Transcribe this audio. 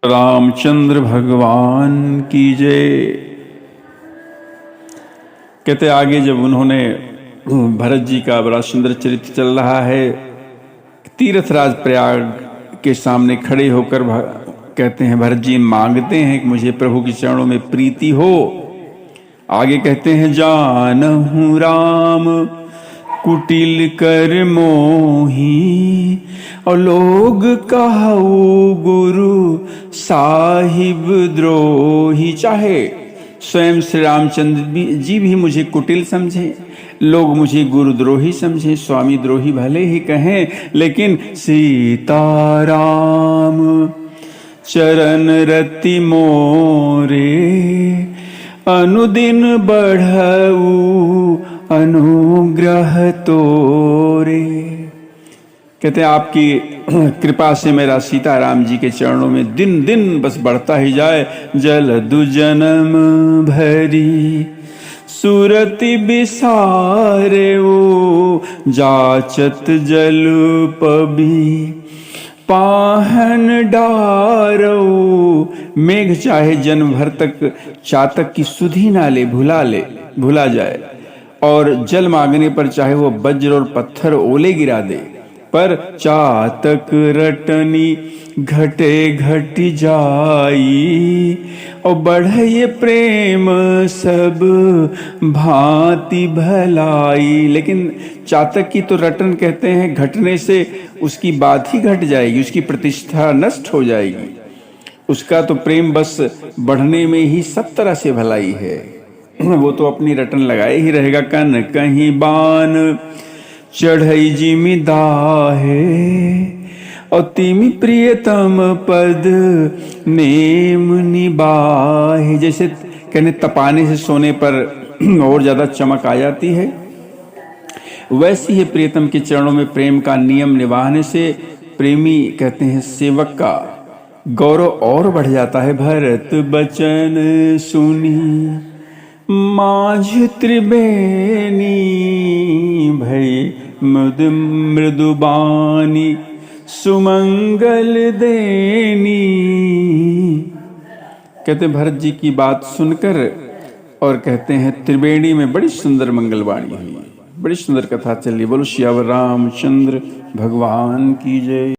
रामचंद्र भगवान की जय। कहते आगे जब उन्होंने भरत जी का बड़ा सुंदर चरित्र चल रहा है, तीर्थराज प्रयाग के सामने खड़े होकर कहते हैं, भरत जी मांगते हैं कि मुझे प्रभु के चरणों में प्रीति हो। आगे कहते हैं, जानहु राम कुटिल कर मोही, और लोग कहू गुरु साहिब द्रोही। चाहे स्वयं श्री रामचंद्र जी भी मुझे कुटिल समझे, लोग मुझे गुरुद्रोही समझे, स्वामी द्रोही भले ही कहें, लेकिन सीताराम चरण रति मोरे, अनुदिन बढ़ऊ अनुग्रह तोरे। कहते हैं आपकी कृपा से मेरा सीताराम जी के चरणों में दिन दिन बस बढ़ता ही जाए। जलदु जन्म भरी सुरति बिसारे, ओ जाचत जल पबी पाहन डारो। मेघ चाहे जन्म भर तक चातक की सुधि ना ले, भुला जाए, और जल मांगने पर चाहे वो वज्र और पत्थर ओले गिरा दे, पर चातक रटनी घटे घट जाई, और बढ़े ये प्रेम सब भांति भलाई। लेकिन चातक की तो रटन कहते हैं घटने से उसकी बात ही घट जाएगी, उसकी प्रतिष्ठा नष्ट हो जाएगी। उसका तो प्रेम बस बढ़ने में ही सब तरह से भलाई है, वो तो अपनी रटन लगाए ही रहेगा। कन कहीं बान चढ़ई जिमि दाहे, और तिमि प्रियतम पद नेम निबाहे। जैसे कहने तपाने से सोने पर और ज्यादा चमक आ जाती है, वैसी ही प्रियतम के चरणों में प्रेम का नियम निभाने से प्रेमी कहते हैं सेवक का गौरव और बढ़ जाता है। भरत बचन सुनी माझ त्रिवेणी, भई मुद मृदुबानी सुमंगल देनी। कहते भरत जी की बात सुनकर और कहते हैं त्रिवेणी में बड़ी सुंदर मंगलवाणी हुई, बड़ी सुंदर कथा चली। बोलो सियावर रामचंद्र भगवान की जय।